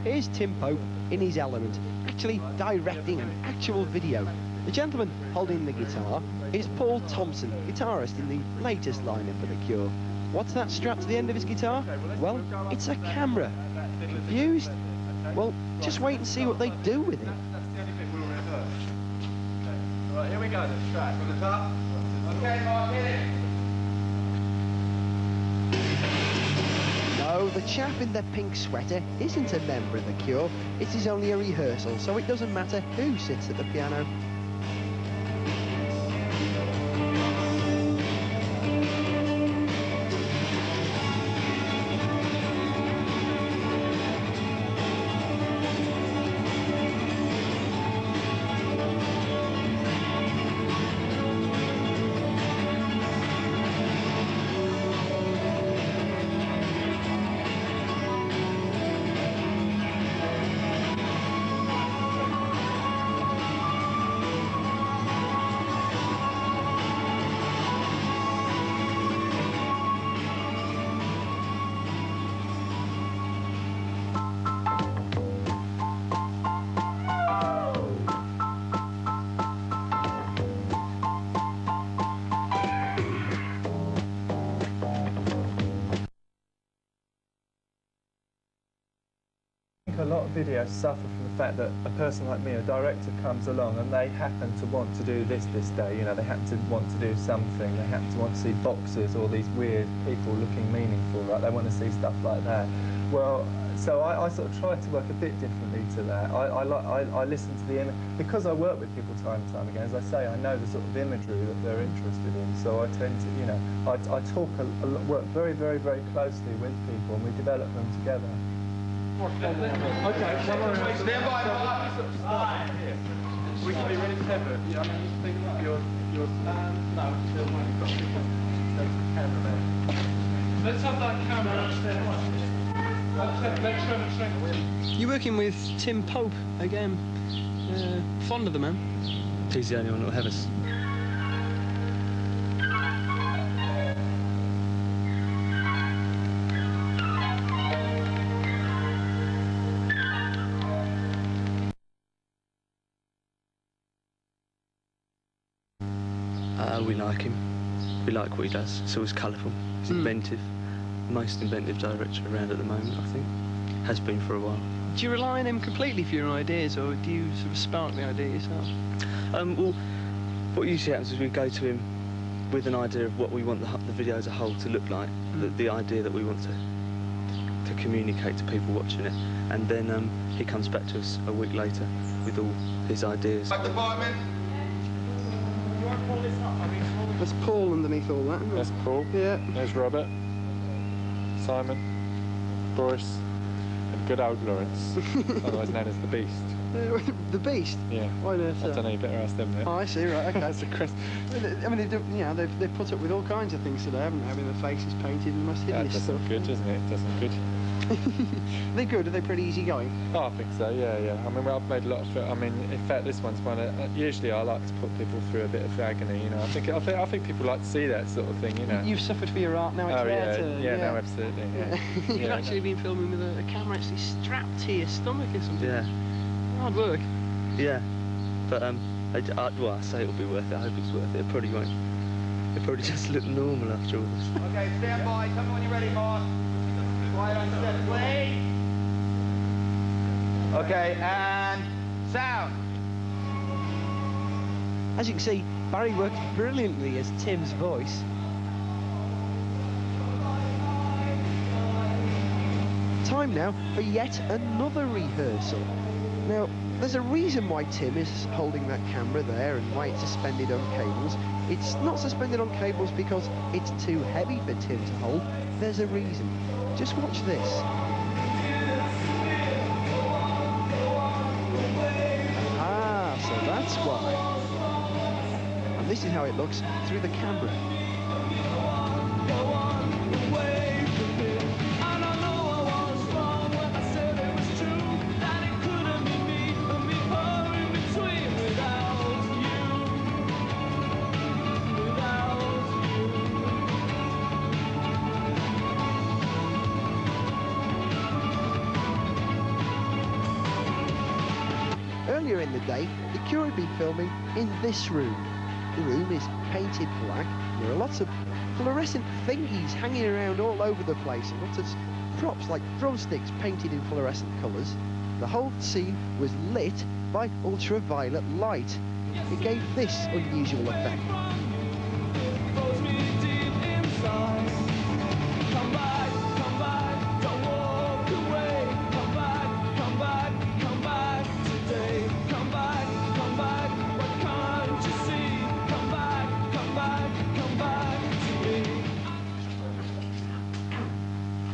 here's Tim Pope in his element, actually directing an actual video. The gentleman holding the guitar is Paul Thompson, guitarist in the latest lineup of The Cure. What's that strapped to the end of his guitar? Well, it's a camera. Confused? Well, just wait and see what they do with it. That's the only bit we'll rehearse. Okay. Right, here we go, the track. From the top. Okay, Mark, hit it. No, the chap in the pink sweater isn't a member of The Cure. It is only a rehearsal, so it doesn't matter who sits at the piano. A lot of videos suffer from the fact that a person like me, a director, comes along and they happen to want to do this day, you know, they happen to want to do something, they happen to want to see boxers or these weird people looking meaningful, right? They want to see stuff like that. Well, so I sort of try to work a bit differently to that. I listen to the image, because I work with people time and time again, as I say, I know the sort of imagery that they're interested in, so I tend to, you know, I talk work very, very, very closely with people and we develop them together. Okay, stand by, Mark. We can be ready to have it. Yeah, I mean, you think you're no, still when you've got to go to the camera. Let's have that camera upstairs. You're working with Tim Pope again. Fond of the man? He's the only one that'll have us. We like him. We like what he does. It's always colourful. He's inventive. Most inventive director around at the moment, I think. Has been for a while. Do you rely on him completely for your ideas, or do you sort of spark the idea yourself? Well, what usually happens is we go to him with an idea of what we want the video as a whole to look like, the idea that we want to communicate to people watching it, and then he comes back to us a week later with all his ideas. Department. That's Paul underneath all that, isn't it? That's Paul. Yeah. There's Robert, Simon, Boris, and good old Lawrence, otherwise known as the Beast. The Beast? Yeah. Why on earth? I don't know, you better ask them then. Oh, I see, right, okay. That's a question. I mean, they've put up with all kinds of things today, haven't they? Having their faces painted and most Yeah, it hideous does stuff. look good, doesn't it? It does look good. Are they good? Are they pretty easy going? Oh, I think so, yeah. I mean, I've made a lot of... I mean, in fact, this one's one of... Usually I like to put people through a bit of agony, you know. I think people like to see that sort of thing, you know. You've suffered for your art, now it's there to... Yeah, no, absolutely, yeah. You've actually been filming with a camera actually strapped to your stomach or something. Yeah. Hard work. Yeah. But, well, I say it'll be worth it. I hope it's worth it. It probably won't. It'll probably just look normal after all this. Okay, stand by. Tell me when you're ready, Mark. Quiet on set, please. Okay, and sound. As you can see, Barry worked brilliantly as Tim's voice. Time now for yet another rehearsal. Now, there's a reason why Tim is holding that camera there and why it's suspended on cables. It's not suspended on cables because it's too heavy for Tim to hold. There's a reason. Just watch this. Ah, so that's why. And this is how it looks through the camera. Earlier in the day, the Cure had been filming in this room. The room is painted black. There are lots of fluorescent thingies hanging around all over the place, and lots of props like drumsticks painted in fluorescent colours. The whole scene was lit by ultraviolet light. It gave this unusual effect.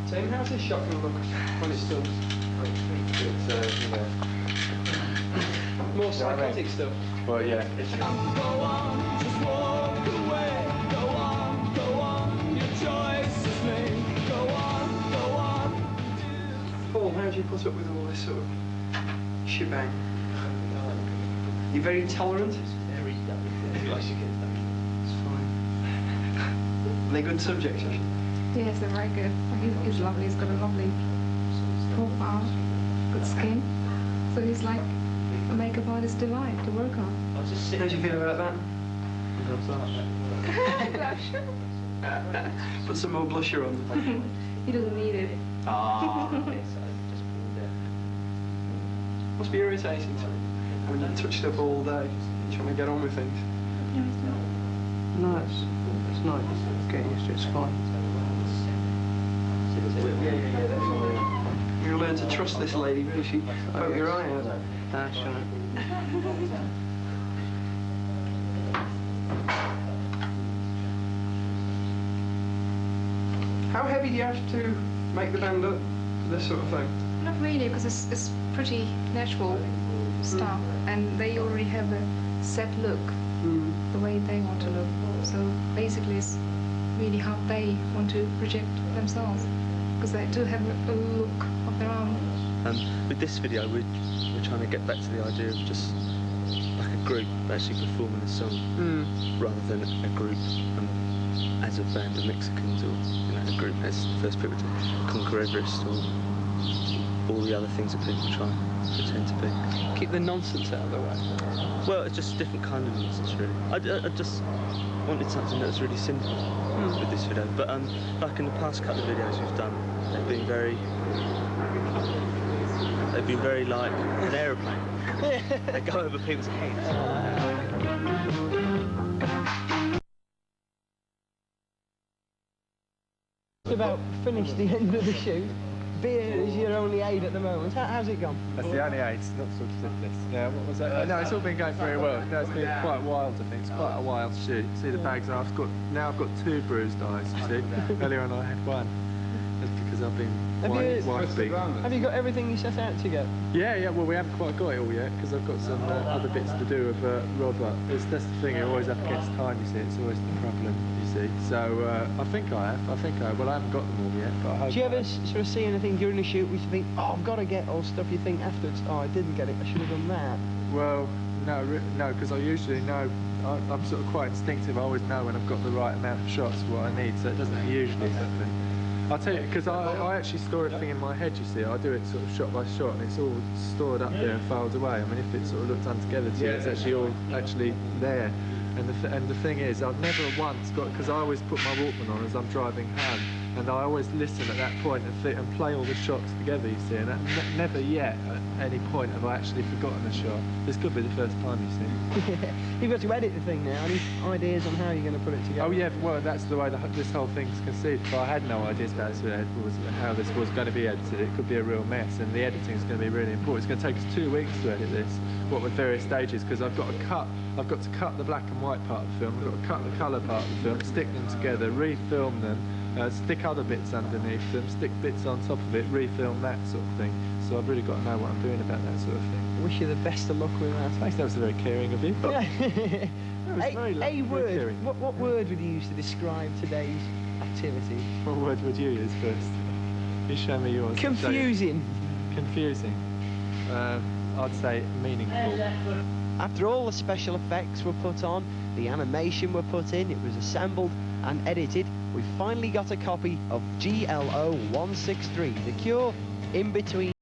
Tim, how's this shot going to look when it's done? It's, you know, More psychotic stuff. well, yeah. Go on, just walk away. Go on, your choice is made. Go on. Paul, how do you put up with all this sort of shebang? You're very tolerant? Very tolerant. It's fine. Are they good subjects, actually? Yes, they're very good. He's lovely. He's got a lovely profile, good skin. So he's like a makeup artist's delight to work on. How do you feel about that? Put some more blusher on. He doesn't need it. Must be irritating when you're touched up all day, trying to get on with things. No, it's nice. Get used to it. It's fine. You learn to trust this lady, really. She poke your eye out. That's right. How heavy do you have to make the band up for this sort of thing? Not really, because it's pretty natural stuff, and they already have a set look, the way they want to look. So basically, it's really how they want to project themselves, because they do have a look of their own. With this video, we're trying to get back to the idea of just like a group actually performing a song, rather than a group as a band of Mexicans, or a group as the first people to conquer Everest, or all the other things that people try and pretend to be. Keep the nonsense out of the way. Well, it's just a different kind of nonsense, really. I just wanted something that was really simple with this video. But like in the past couple of videos we've done, they've been very like an aeroplane. They go over people's heads. About finished the end of the shoot. Beer is your only aid at the moment. How's it gone? That's the only aid, not sort of syphilis. Yeah, what was that? No, it's all been going very well. No, it's been quite wild, I think. It's quite a wild shoot. See the bags, I've got 2 bruised eyes, you see. Earlier on I had 1. That's because I've been white beaten. Have you got everything you set out to get? Yeah, well we haven't quite got it all yet, because I've got some other bits to do with Robert. That's the thing, you're always up against time, you see. It's always the problem, you see. So I think I have. Well, I haven't got them all yet, but I hope. Do you ever sort of see anything during the shoot where you think, oh, I've got to get, or stuff you think afterwards, oh, I didn't get it, I should have done that? Well, no, because I usually know. I'm sort of quite instinctive. I always know when I've got the right amount of shots, what I need, so it doesn't usually happen. I'll tell you, because I actually store everything in my head, you see. I do it sort of shot by shot, and it's all stored up there and filed away. I mean, if it sort of looked untogether to you, it's actually all there. And the thing is, I've never once got, because I always put my Walkman on as I'm driving home, and I always listen at that point and play all the shots together, you see, and never yet at any point have I actually forgotten a shot. This could be the first time, you see. You've got to edit the thing now. Any ideas on how you're going to put it together? Oh yeah, well that's the way this whole thing's conceived. But I had no ideas about how this was going to be edited. It could be a real mess, and the editing is going to be really important. It's going to take us 2 weeks to edit this, what with various stages, because I've got to cut the black and white part of the film. I've got to cut the colour part of the film, stick them together, refilm them, stick other bits underneath them, stick bits on top of it, refilm that sort of thing. So I've really got to know what I'm doing about that sort of thing. I wish you the best of luck with that. Thanks, that was very caring of you. Yeah. A word. Caring. What word would you use to describe today's activity? What word would you use first? You show me yours. Confusing. Confusing. I'd say meaningful. After all the special effects were put on, the animation were put in, it was assembled and edited, we finally got a copy of GLO 163, The Cure, In Between